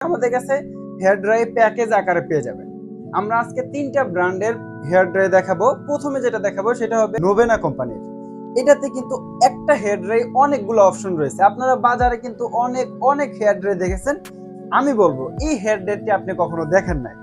আমাদের কাছে hair dry package আকারে পেয়ে যাবেন। আমরা আজকে 3টা ব্র্যান্ডের হেয়ার ড্রাই দেখাবো। প্রথমে যেটা দেখাবো সেটা হবে নোভেনা কোম্পানির। এটাতে কিন্তু একটা হেয়ার ড্রাই অনেকগুলো অপশন রয়েছে। আপনারা বাজারে কিন্তু অনেক হেয়ার ড্রাই দেখেছেন। আমি বলবো এই হেয়ার ড্রাইটি আপনি কখনো দেখেন নাই।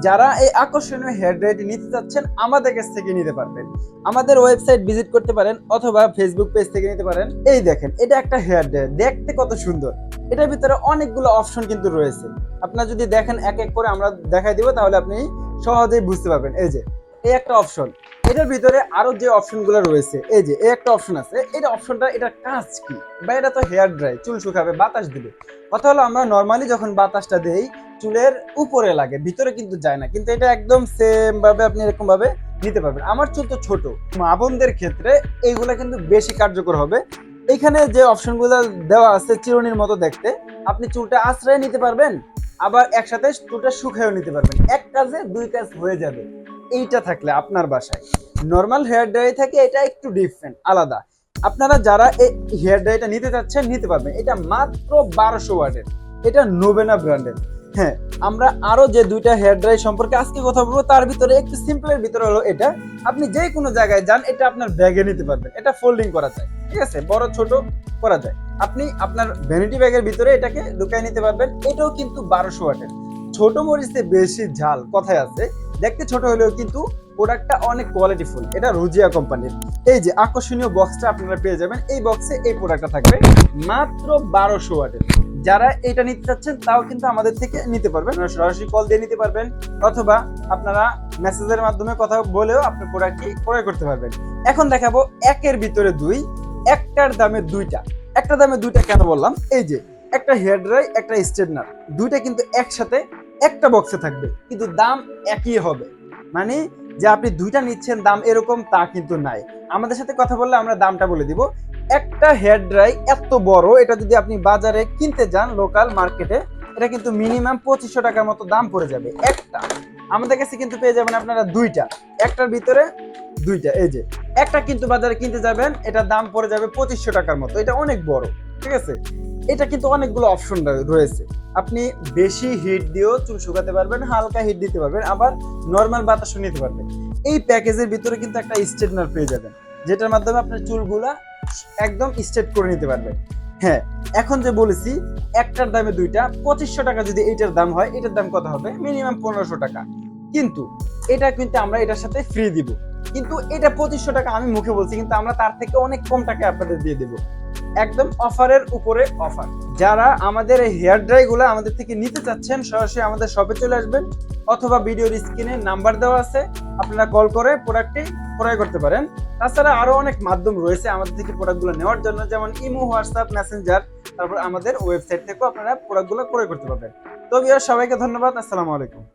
যারা এই আকর্ষণীয় হেয়ার ড্রাইটি নিতে চাচ্ছেন আমাদের কাছ থেকে নিতে পারবেন। আমাদের ওয়েবসাইট ভিজিট করতে পারেন অথবা ফেসবুক পেজ থেকে নিতে পারেন। এই দেখেন, এটা একটা হেয়ার ড্রাই, দেখতে কত সুন্দর। এটার ভিতরে অনেকগুলো অপশন কিন্তু রয়েছে। আপনারা যদি দেখেন এক এক করে আমরা দেখাই দিব, তাহলে আপনি সহজেই বুঝতে পারবেন। এই যে এই একটা অপশন, এটার ভিতরে আরো যে অপশনগুলো রয়েছে, এই যে এই একটা অপশন আছে। এটা অপশনটা, এটার কাজ কি? বা এটা তো হেয়ার ড্রাই, চুল শুকাবে, বাতাস দিবে। কথা হলো আমরা নর্মালি যখন বাতাসটা দেই চুলের উপরে লাগে, ভিতরে কিন্তু যায় না। কিন্তু এটা একদম সেম ভাবে আপনি এরকম ভাবে নিতে পারবেন। আমার চুল তো ছোট, মা বোনদের ক্ষেত্রে এইগুলা কিন্তু বেশি কার্যকর হবে। এখানে যে অপশনগুলো দেওয়া আছে চিরুনির মতো দেখতে, আপনি চুলটা আশ্রয় নিতে পারবেন, আবার একসাথে চুলটা শুকায়ও নিতে পারবেন। এক কাজে দুই কাজ হয়ে যাবে এইটা থাকলে আপনার বাসায়। নর্মাল হেয়ার ড্রাই থেকে এটা একটু ডিফারেন্ট, আলাদা। আপনারা যারা এই হেয়ার ড্রাইটা নিতে চাচ্ছেন নিতে পারবেন। এটা মাত্র 1200 ওয়াটের, এটা নোভেনা ব্র্যান্ডের। হ্যাঁ, আমরা আরো যে 2টা হেয়ার ড্রাই সম্পর্কে আজকে কথা বলবো, তার ভিতরে একটু সিম্পলের ভিতরে হলো এটা। আপনি যে কোনো জায়গায় যান এটা আপনার ব্যাগে নিতে পারবেন। এটা ফোল্ডিং করা যায়, ঠিক আছে, বড় ছোট করা যায়। আপনি আপনার ভ্যানিটি ব্যাগের ভিতরে এটাকে ঢুকাই নিতে পারবেন। এটাও কিন্তু 1200 ওয়াটের। ছোট মরিচে বেশি ঝাল কথায় আছে, দেখতে ছোট হলেও কিন্তু প্রোডাক্টটা অনেক কোয়ালিটিফুল। এটা রুজিয়া কোম্পানির। এই যে আকর্ষণীয় বক্সটা আপনারা পেয়ে যাবেন, এই বক্সে এই প্রোডাক্টটা থাকবে মাত্র 1200 ওয়াটের। যারা এটা নিতে চাচ্ছেন তাও কিন্তু আমাদের থেকে নিতে পারবেন। সরাসরি কল দিয়ে নিতে পারবেন, অথবা আপনারা মেসেজের মাধ্যমে কথা বলেও আপনি প্রোডাক্টটি ক্রয় করতে পারবেন। এখন দেখাবো একের ভিতরে দুই, একটার দামে দুইটা। একটা দামে দুইটা কেন বললাম? এই যে একটা হেয়ার ড্রাই, একটা স্ট্রেটনার, দুইটা কিন্তু একসাথে একটা বক্সে থাকবে, কিন্তু দাম একই হবে। মানে যে আপনি দুইটা নিচ্ছেন দাম এরকম তা কিন্তু নাই। আমাদের সাথে কথা বললে আমরা দামটা বলে দিব। একটা হেয়ার ড্রাই এত বড়, এটা যদি আপনি বাজারে কিনতে যান লোকাল মার্কেটে, এটা কিন্তু মিনিমাম 2500 টাকার মতো দাম পড়ে যাবে একটা। আমাদের কাছে কিন্তু পেয়ে যাবেন আপনারা দুইটা, একটার ভিতরে দুইটা। এই যে একটা কিন্তু বাজারে কিনতে যাবেন, এটার দাম পড়ে যাবে 2500 টাকার মতো। এটা অনেক বড়, ঠিক আছে। এটা কিন্তু অনেকগুলো অপশন রয়েছে। আপনি বেশি হিট দিয়েও চুল শুকাতে পারবেন, হালকা হিট দিতে পারবেন, আবার নর্মাল বাতাসও নিতে পারবেন। এই প্যাকেজের ভিতরে কিন্তু একটা স্ট্রেটনার পেয়ে যাবেন, যেটার মাধ্যমে আপনার চুলগুলা একদম স্ট্রেট করে নিতে পারবেন। হ্যাঁ, এখন যে বলেছি একটার দামে দুইটা, 2500 টাকা যদি এইটার দাম হয়, এটার দাম কত হবে? মিনিমাম 1500 টাকা। কিন্তু এটা কিন্তু আমরা এটার সাথে ফ্রি দিব। কিন্তু এটা 2500 টাকা আমি মুখে বলছি, কিন্তু আমরা তার থেকে অনেক কম টাকায় আপনাদের দিয়ে দেবো। একদম অফারের উপরে অফার। যারা আমাদের এই হেয়ার ড্রাই গুলো আমাদের থেকে নিতে চাচ্ছেন, সরাসরি আমাদের শপে চলে আসবেন, অথবা ভিডিওর স্ক্রিনে নাম্বার দেওয়া আছে, আপনারা কল করে প্রোডাক্টটি ক্রয় করতে পারেন। তাছাড়া আরো অনেক মাধ্যম রয়েছে আমাদের থেকে প্রোডাক্টগুলো নেওয়ার জন্য, যেমন ইমো, হোয়াটসঅ্যাপ, মেসেঞ্জার, তারপর আমাদের ওয়েবসাইট থেকেও আপনারা প্রোডাক্টগুলো ক্রয় করতে পারবেন। তো ভিউয়ার সবাইকে ধন্যবাদ। আসসালামু আলাইকুম।